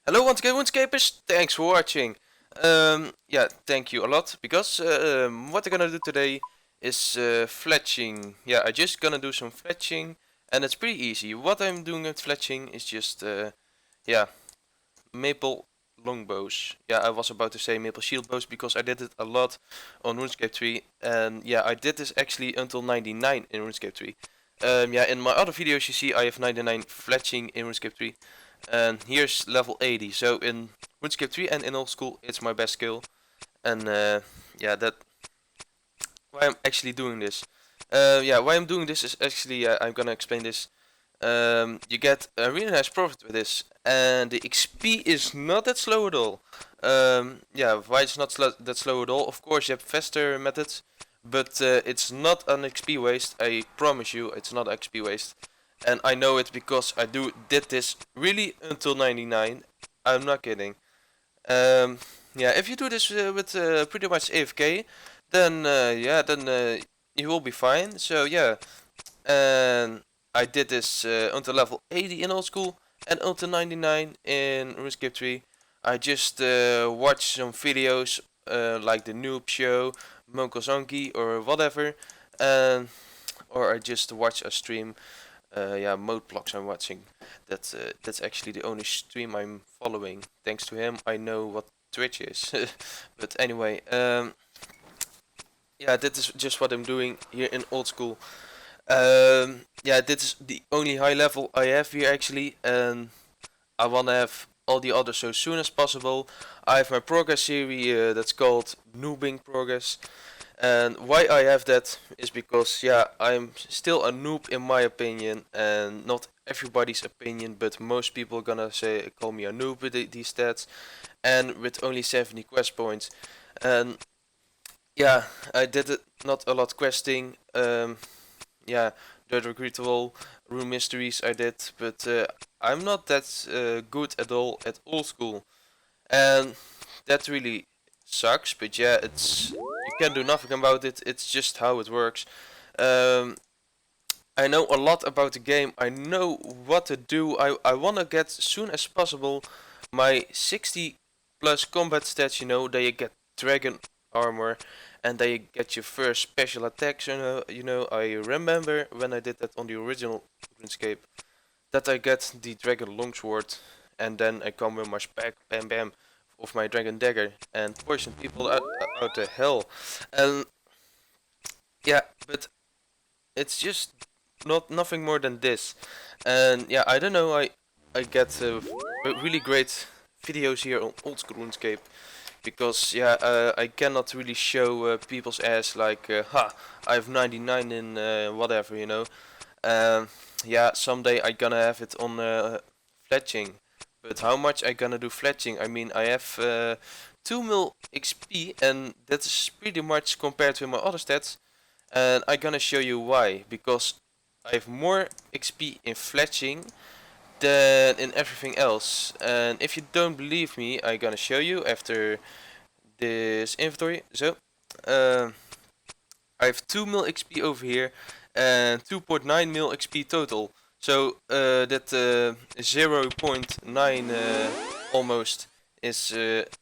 Hello once again, RuneScapers. Thanks for watching. Yeah, thank you a lot because what I'm gonna do today is fletching. Yeah, I just gonna do some fletching, and it's pretty easy. What I'm doing with fletching is just yeah, maple longbows. Yeah, I was about to say maple shield bows because I did it a lot on RuneScape 3, and yeah, I did this actually until 99 in RuneScape 3. Yeah, in my other videos you see I have 99 fletching in RuneScape 3. And here's level 80. So in RuneScape 3 and in old school, it's my best skill. And yeah, that why I'm actually doing this. Yeah, why I'm doing this is actually I'm gonna explain this. You get a really nice profit with this, and the XP is not that slow at all. Yeah, why it's not that slow at all? Of course, you have faster methods, but it's not an XP waste. I promise you, it's not XP waste, and I know it because I did this really until 99. I'm not kidding. Um, yeah, if you do this with pretty much AFK, then yeah, then you will be fine. So yeah, and I did this until level 80 in old school and until 99 in RuneScape 3. I just watched some videos like the Noob Show, Monkozonki or whatever, and or I just watch a stream. Yeah, mode blocks I'm watching. That's actually the only stream I'm following. Thanks to him, I know what Twitch is. But anyway, yeah, that is just what I'm doing here in old school. Yeah, this is the only high level I have here actually, and I wanna have all the others so soon as possible. I have my progress series that's called Noobing Progress, and why I have that is because yeah, I'm still a noob in my opinion, and not everybody's opinion, but most people gonna say call me a noob with these stats, and with only 70 quest points, and yeah, I did it not a lot questing. Yeah, Dirt Ritual, Room Mysteries I did, but I'm not that good at all at old school, and that really sucks. But yeah, you can do nothing about it. It's just how it works. Um, I know a lot about the game. I know what to do. I wanna get as soon as possible my 60 plus combat stats. You know, that you get dragon armor, and then you get your first special attacks. I remember when I did that on the original RuneScape that I get the dragon longsword, and then I come with my spec, bam bam, of my dragon dagger and poison people out the hell. And yeah, but it's just not nothing more than this. And yeah, I don't know. I get really great videos here on old school RuneScape because yeah, I cannot really show people's ass like, ha, I have 99 in whatever, you know. Um, yeah, someday I gonna have it on fletching, but how much I gonna do fletching? I mean, I have 2 mil XP, and that's pretty much compared to my other stats. And I'm gonna show you why. Because I have more XP in fletching than in everything else. And if you don't believe me, I'm gonna show you after this inventory. So, uh, I have 2 mil XP over here and 2.9 mil XP total. So that 0.9 almost is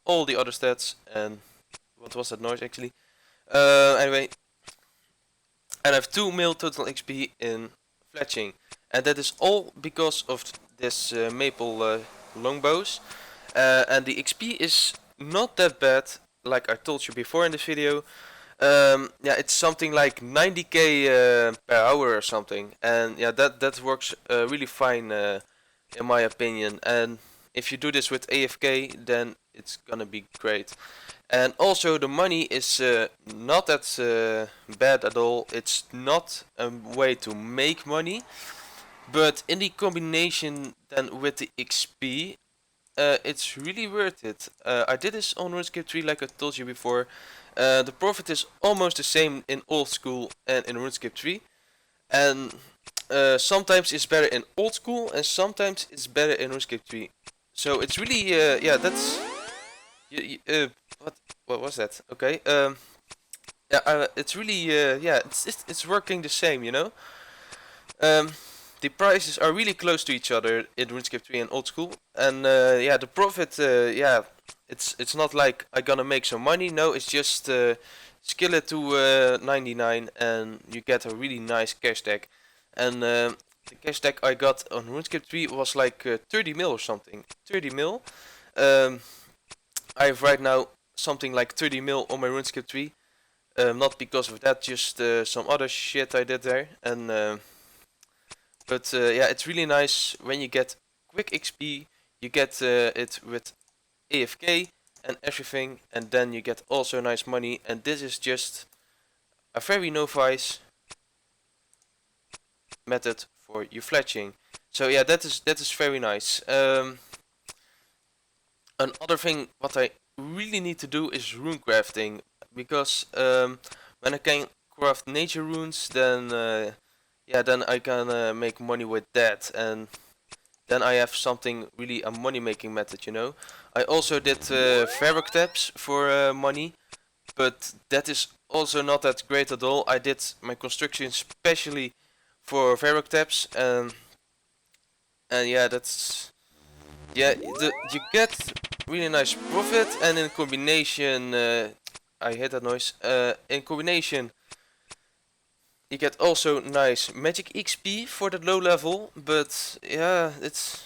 all the other stats. And what was that noise actually? Anyway, and I have 2 mil total XP in fletching, and that is all because of this maple longbows. And the XP is not that bad, like I told you before in this video. Yeah, it's something like 90k per hour or something, and yeah, that works really fine in my opinion. And if you do this with AFK, then it's gonna be great. And also the money is not that bad at all. It's not a way to make money, but in the combination then with the XP, it's really worth it. I did this on RuneScape 3 like I told you before. The profit is almost the same in old school and in RuneScape 3. And sometimes it's better in old school and sometimes it's better in RuneScape 3. So it's really, yeah, that's... what was that? Okay, yeah, it's really, yeah, it's working the same, you know? Um, the prices are really close to each other in RuneScape 3 and old school, and yeah, the profit, yeah, it's not like I gonna make some money. No, it's just skill it to 99, and you get a really nice cash tag. And the cash tag I got on RuneScape 3 was like 30 mil or something. 30 mil. Um, I have right now something like 30 mil on my RuneScape 3. Not because of that, just some other shit I did there. And but yeah, it's really nice when you get quick XP. You get it with AFK and everything, and then you get also nice money. And this is just a very novice method for your fletching. So yeah, that is very nice. Another thing what I really need to do is rune crafting, because when I can craft nature runes, then yeah, then I can make money with that, and then I have something really a money making method, you know. I also did fabric tabs for money, but that is also not that great at all. I did my construction specially for fabric tabs, and yeah, that's yeah, you get really nice profit, and in combination, I hate that noise. In combination, you get also nice magic XP for the low level, but yeah, it's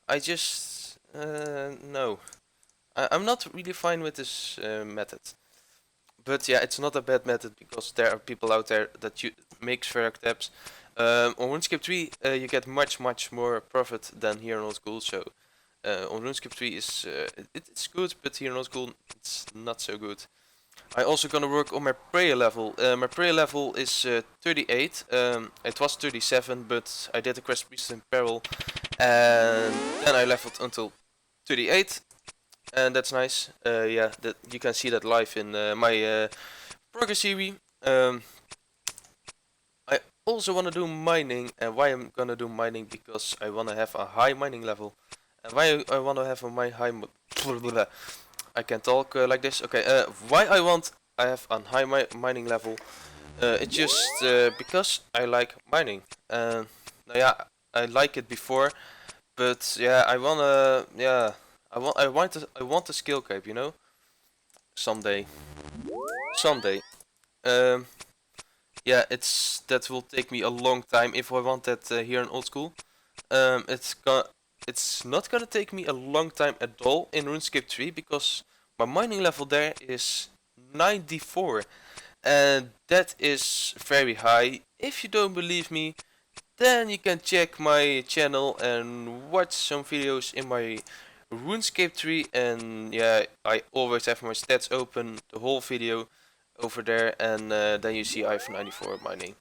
I just no, I'm not really fine with this method. But yeah, it's not a bad method because there are people out there that makes fabric tabs. On RuneScape 3, you get much more profit than here in old school. So on RuneScape 3 is it's good, but here in old school it's not so good. I also gonna work on my prayer level. My prayer level is 38. It was 37, but I did the quest priest in peril, and then I leveled until 38, and that's nice. Yeah, that you can see that live in my progress series. I also wanna do mining, and why I'm gonna do mining, because I wanna have a high mining level. And why I wanna have a I can talk like this. Okay. Why I have a high mining level? It's just because I like mining. Nou ja, I like it before, but yeah, I wanna, yeah, I want a skill cape, you know, someday, someday. Um, yeah, that will take me a long time if I want that here in old school. It's not gonna take me a long time at all in RuneScape 3, because my mining level there is 94, and that is very high. If you don't believe me, then you can check my channel and watch some videos in my RuneScape 3, and yeah, I always have my stats open the whole video over there, and then you see I have 94 mining.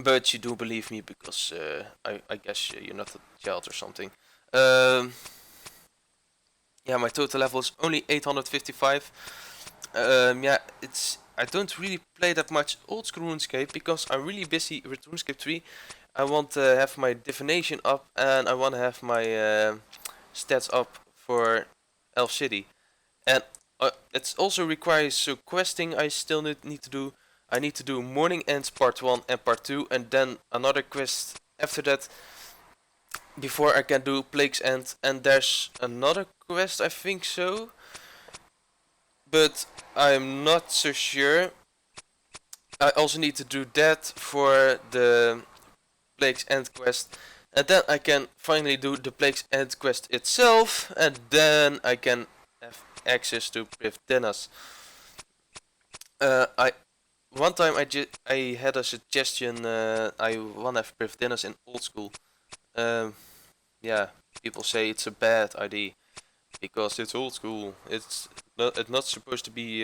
But you do believe me because I guess you're not a child or something. Um, yeah, my total level is only 855. Yeah, I don't really play that much old school RuneScape because I'm really busy with RuneScape 3. I want to have my divination up, and I want to have my stats up for Elf City. And it also requires questing I still need to do. I need to do Morning Ends part 1 and part 2, and then another quest after that before I can do Plague's End. And there's another quest, I think so, but I'm not so sure. I also need to do that for the Plague's End quest, and then I can finally do the Plague's End quest itself, and then I can have access to Priv Dennis. I one time I had a suggestion. I wanna have Priv Dennis in old school. Yeah, people say it's a bad idea because it's old school. It's not supposed to be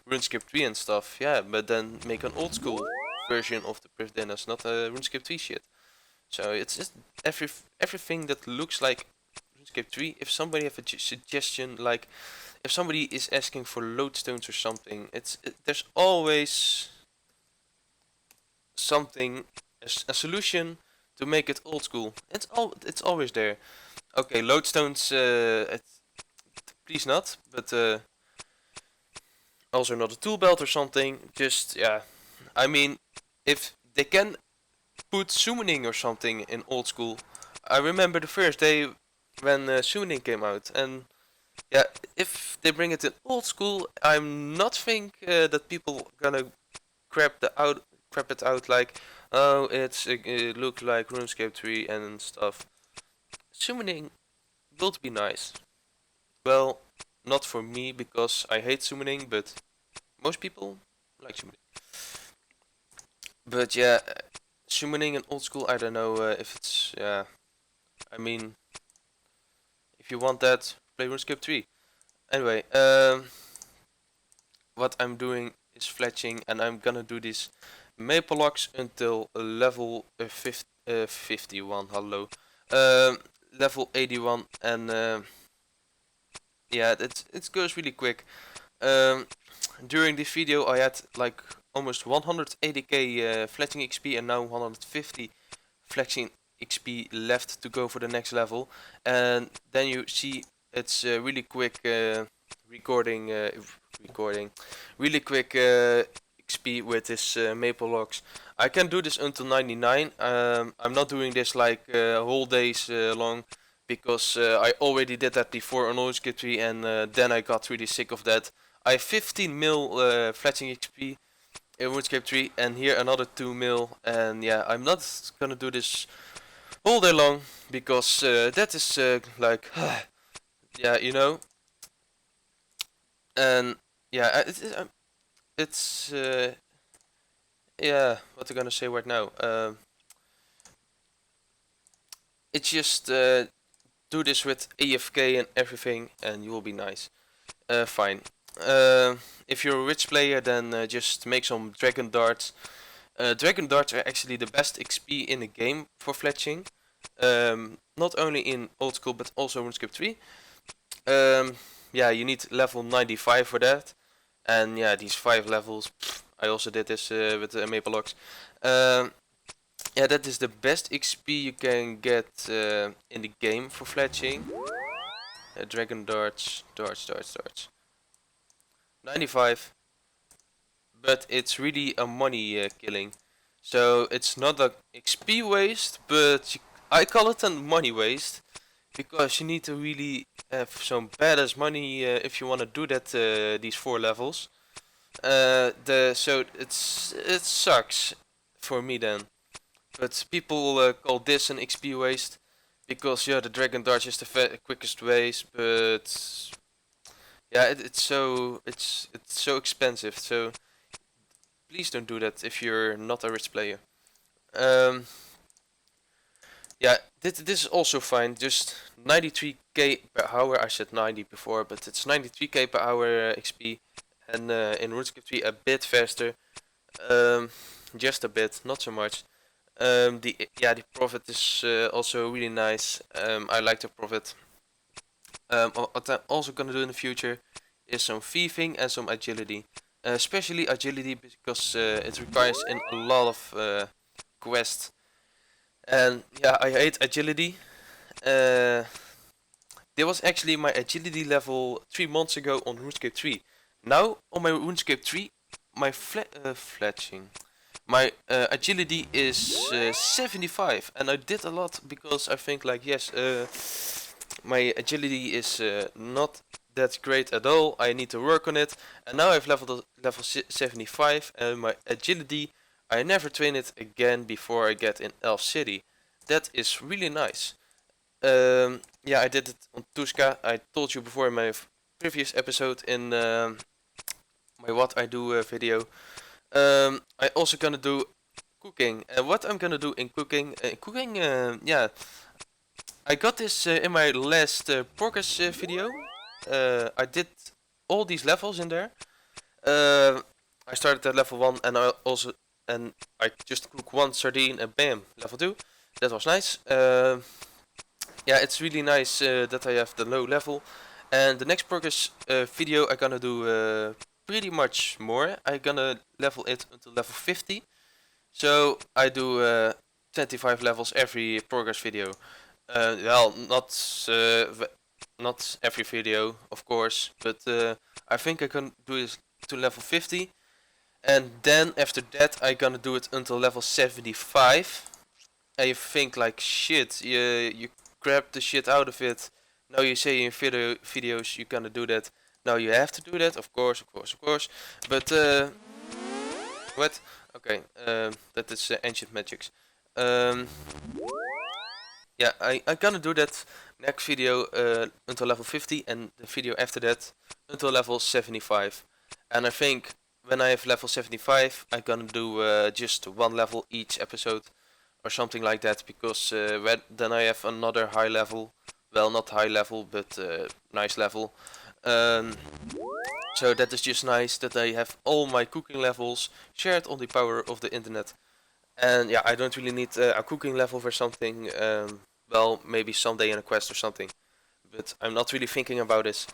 RuneScape 3 and stuff. Yeah, but then make an old school version of the Priv Dennis, not a RuneScape 3 shit. So it's just everything that looks like RuneScape 3. If somebody have a suggestion, like if somebody is asking for lodestones or something, there's always something, a solution to make it old school. It's always there. Okay, lodestones, please not, but also not a tool belt or something. Just yeah, I mean, if they can put summoning or something in old school. I remember the first day when summoning came out, and yeah, if they bring it in old school, I'm not think that people gonna crap the out crap it out like, oh, it looks like RuneScape 3 and stuff. Summoning will be nice. Well, not for me because I hate summoning, but most people like summoning. But yeah, summoning in old school, I don't know if it's yeah. I mean, if you want that, play RuneScape 3. Anyway, what I'm doing is fletching, and I'm gonna do this maple locks until level 51. Hello, um, level 81, and yeah, it goes really quick. Um, during this video, I had like almost 180k fletching XP, and now 150 fletching XP left to go for the next level. And then you see it's really quick recording, really quick XP with this maple logs. I can do this until 99. I'm not doing this like whole days long because I already did that before on Novice 3, and then I got really sick of that. I have 15 mil fletching XP in RuneScape 3, and here another 2 mil, and yeah, I'm not gonna do this all day long because that is like yeah, you know. And yeah, it's yeah, what I'm gonna say right now. It's just do this with AFK and everything, and you will be nice. Fine. If you're a rich player, then just make some dragon darts. Dragon darts are actually the best XP in the game for fletching. Not only in old school but also in RuneScape 3. Yeah, you need level 95 for that. And yeah, these 5 levels. I also did this with the Maple Locks. Yeah, that is the best XP you can get in the game for fletching. Dragon darts. 95. But it's really a money killing. So it's not a XP waste, but I call it a money waste. Because you need to really have some badass money if you want to do that these 4 levels. So it sucks for me then. But people call this an XP waste because yeah, the dragon dodge is the quickest ways, but yeah, it's so expensive. So please don't do that if you're not a rich player. Um, yeah, this is also fine. Just 93k per hour. I said 90 before, but it's 93k per hour XP, and in RuneScape 3 a bit faster. Just a bit, not so much. The profit is also really nice. I like the profit. What I'm also gonna do in the future is some thieving and some agility. Especially agility because it requires in a lot of quests. And yeah, I hate agility. Uh, there was actually my agility level 3 months ago on RuneScape 3. Now on my RuneScape 3, my fletching. My agility is 75, and I did a lot because I think like yes, my agility is not that great at all. I need to work on it, and now I've leveled level 75, and my agility I never train it again before I get in Elf City. That is really nice. Yeah, I did it on Tuska. I told you before in my previous episode in my what I do video. I also gonna do cooking. What I'm gonna do in cooking, yeah, I got this in my last progress video. I did all these levels in there. I started at level 1, and I just cook one sardine and bam, level 2. That was nice. Yeah, it's really nice that I have the low level. And the next progress video I gonna do pretty much more. I gonna level it until level 50. So I do 25 levels every progress video. Well, not every video, of course, but I think I can do this to level 50. And then after that I gonna do it until level 75. and you think like shit, you grab the shit out of it. Now you say in videos you're gonna do that. Now you have to do that, of course, of course, of course. But what? Okay, that is ancient magics. Um, yeah, I'm gonna do that next video until level 50, and the video after that until level 75. And I think when I have level 75, I'm gonna do just one level each episode or something like that, because then I have another high level. Well, not high level, but nice level. Um, so that is just nice that I have all my cooking levels shared on the power of the internet. And yeah, I don't really need a cooking level for something. Well, maybe someday in a quest or something. But I'm not really thinking about this.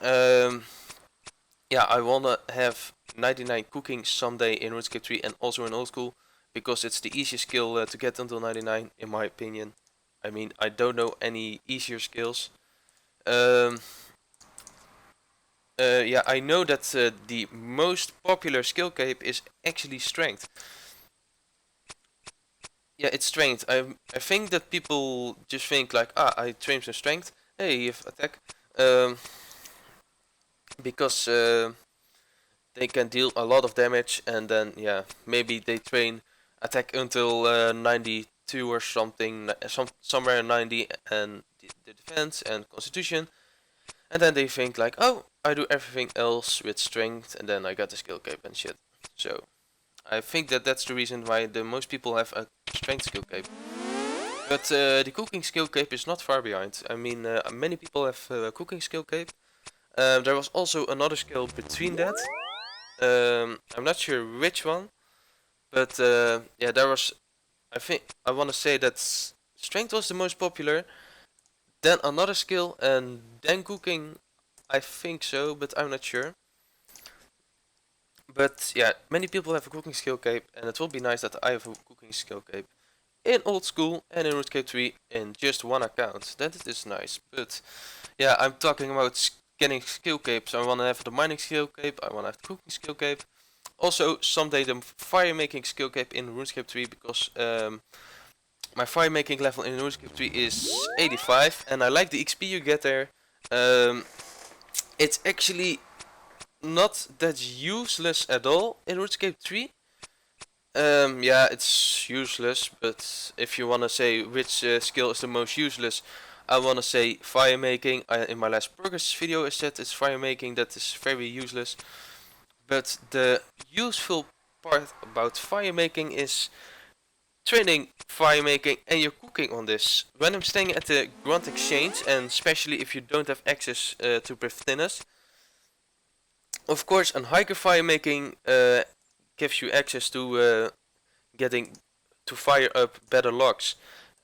Um, yeah, I wanna have 99 cooking someday in RuneScape 3 and also in old school, because it's the easiest skill to get until 99 in my opinion. I mean, I don't know any easier skills. Um, yeah, I know that the most popular skill cape is actually strength. Yeah, it's strength. I think that people just think like, I train some strength. Hey, you have attack. Um, because they can deal a lot of damage, and then yeah, maybe they train attack until 92 or something, somewhere 90, and the defense and constitution, and then they think like, oh, I do everything else with strength, and then I got the skill cape and shit. So I think that that's the reason why the most people have a strength skill cape. But the cooking skill cape is not far behind. I mean, many people have a cooking skill cape. There was also another skill between that. I'm not sure which one, but yeah, there was. I think I want to say that strength was the most popular. Then another skill, and then cooking. I think so, but I'm not sure. But yeah, many people have a cooking skill cape, and it will be nice that I have a cooking skill cape in old school and in RuneScape 3 in just one account. That is nice. But yeah, I'm talking about getting skill capes. I want to have the mining skill cape. I want to have the cooking skill cape. Also, someday the fire making skill cape in RuneScape 3, because my fire making level in RuneScape 3 is 85, and I like the XP you get there. It's actually not that useless at all in RuneScape 3. Yeah, it's useless, but if you wanna say which skill is the most useless, I wanna say fire making. In my last progress video I said it's fire making that is very useless. But the useful part about fire making is training fire making and your cooking on this. When I'm staying at the Grunt Exchange, and especially if you don't have access to Breath Thinners, of course, an hiker fire making gives you access to getting to fire up better logs.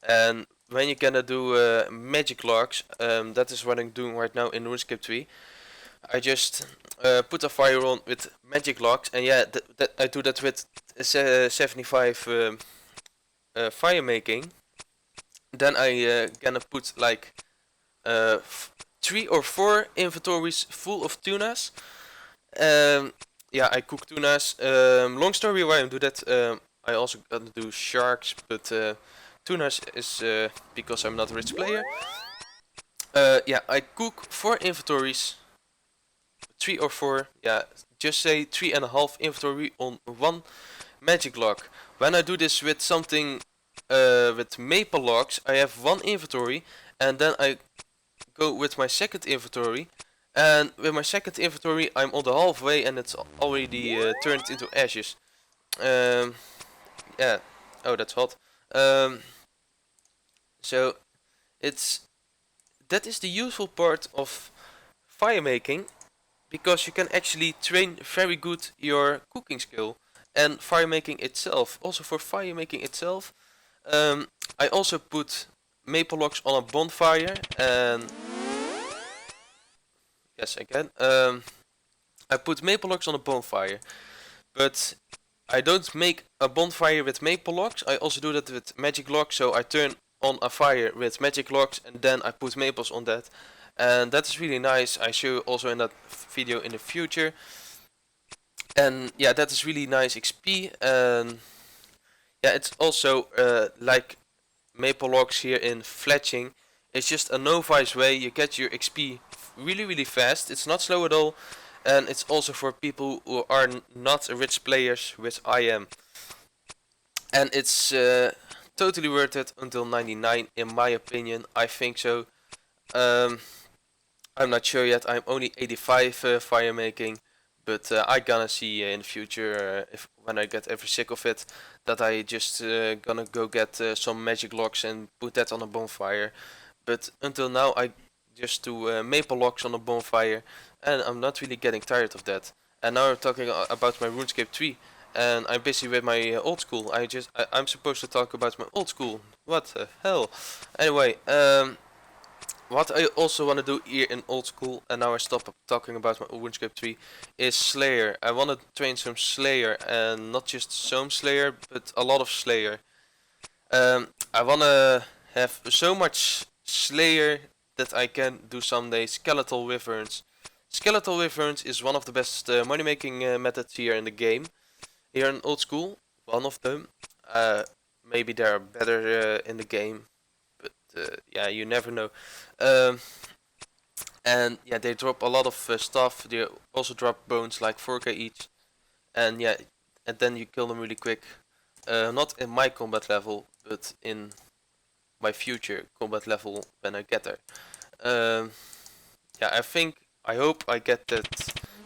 And when you're gonna do magic logs, that is what I'm doing right now in RuneScape 3. I just put a fire on with magic logs, and yeah, I do that with 75 fire making. Then I gonna put like 3 or 4 inventories full of tunas. Yeah, I cook tunas. Long story why I do that. I also gonna do sharks, but tunas is because I'm not a rich player. Yeah, I cook 4 inventories, 3 or 4. Yeah, just say 3.5 inventory on one magic log. When I do this with something with maple logs, I have one inventory, and then I go with my second inventory. And with my second inventory, I'm on the halfway, and it's already turned into ashes. Um, yeah. Oh, that's hot. So it's that is the useful part of fire making, because you can actually train very good your cooking skill and fire making itself. Also for fire making itself, I also put maple logs on a bonfire, and yes, again, I put maple logs on a bonfire, but I don't make a bonfire with maple logs. I also do that with magic logs. So I turn on a fire with magic logs, and then I put maples on that, and that is really nice. I show you also in that video in the future. And yeah, that is really nice XP. And yeah, it's also like Maple Logs here in Fletching. It's just a Novice way. You get your XP really fast. It's not slow at all, and it's also for people who are not rich players, which I am. And it's totally worth it until 99, in my opinion. I think so. Um, I'm not sure yet. I'm only 85 fire making, but I gonna see in the future if when I get every sick of it, that I just gonna go get some magic logs and put that on a bonfire. But until now, I just do maple logs on a bonfire, and I'm not really getting tired of that. And now I'm talking about my RuneScape 3, and I'm busy with my old school. I'm supposed to talk about my old school. What the hell? Anyway, what I also want to do here in old school, and now I stop talking about my RuneScape 3, is Slayer. I want to train some Slayer, and not just some Slayer, but a lot of Slayer. I want to have so much Slayer that I can do someday Skeletal Wyverns. Skeletal Wyverns is one of the best money making methods here in the game. Here in old school, one of them. Maybe there are better in the game, but yeah, you never know. Um, and yeah, they drop a lot of stuff. They also drop bones like 4k each, and yeah, and then you kill them really quick. Not in my combat level, but in my future combat level when I get there. Um, yeah, I hope I get that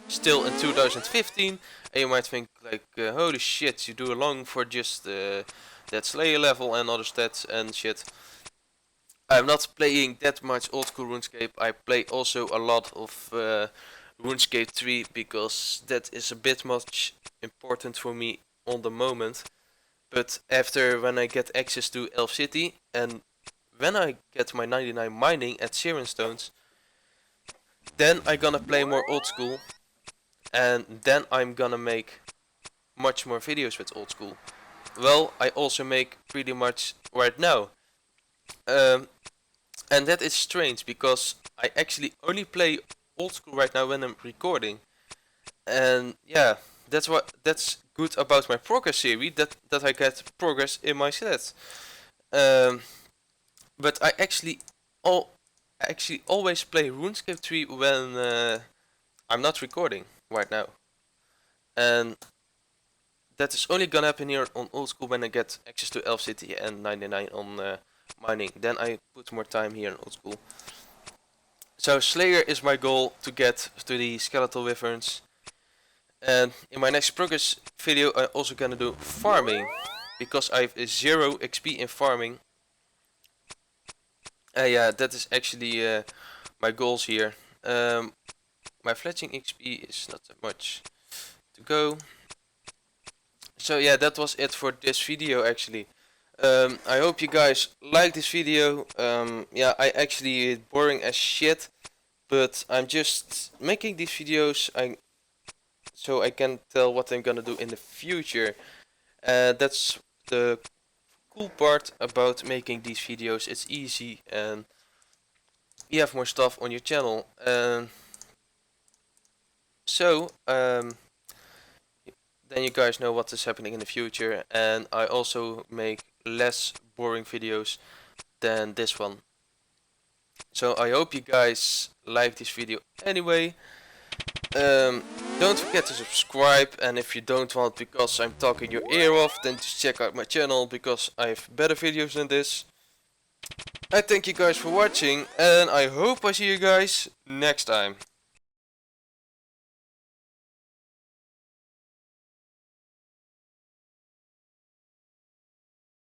still in 2015. And you might think like, holy shit, you do long for just that Slayer level and other stats and shit. I'm not playing that much old school RuneScape. I play also a lot of RuneScape 3 because that is a bit much important for me on the moment. But after when I get access to Elf City and when I get my 99 mining at Siren Stones, then I'm gonna play more old school, and then I'm gonna make much more videos with old school. Well, I also make pretty much right now. Um, and that is strange because I actually only play old school right now when I'm recording. And yeah, that's good about my progress series, that I get progress in my stats. Um, but all actually always play RuneScape 3 when I'm not recording right now. And that is only gonna happen here on old school when I get access to Elf City and 99 on mining. Then I put more time here in old school. So Slayer is my goal to get to the Skeletal Wyverns. And in my next progress video I'm also gonna do farming, because I have 0 XP in farming. Yeah, that is actually my goals here. My fletching XP is not that much to go. So yeah, that was it for this video actually. I hope you guys like this video. Yeah, I actually it's boring as shit, but I'm just making these videos so I can tell what I'm gonna do in the future. That's the cool part about making these videos. It's easy and you have more stuff on your channel. So then you guys know what is happening in the future, and I also make less boring videos than this one. So I hope you guys like this video anyway. Don't forget to subscribe, and if you don't want because I'm talking your ear off, then just check out my channel because I have better videos than this. I thank you guys for watching, and I hope I see you guys next time.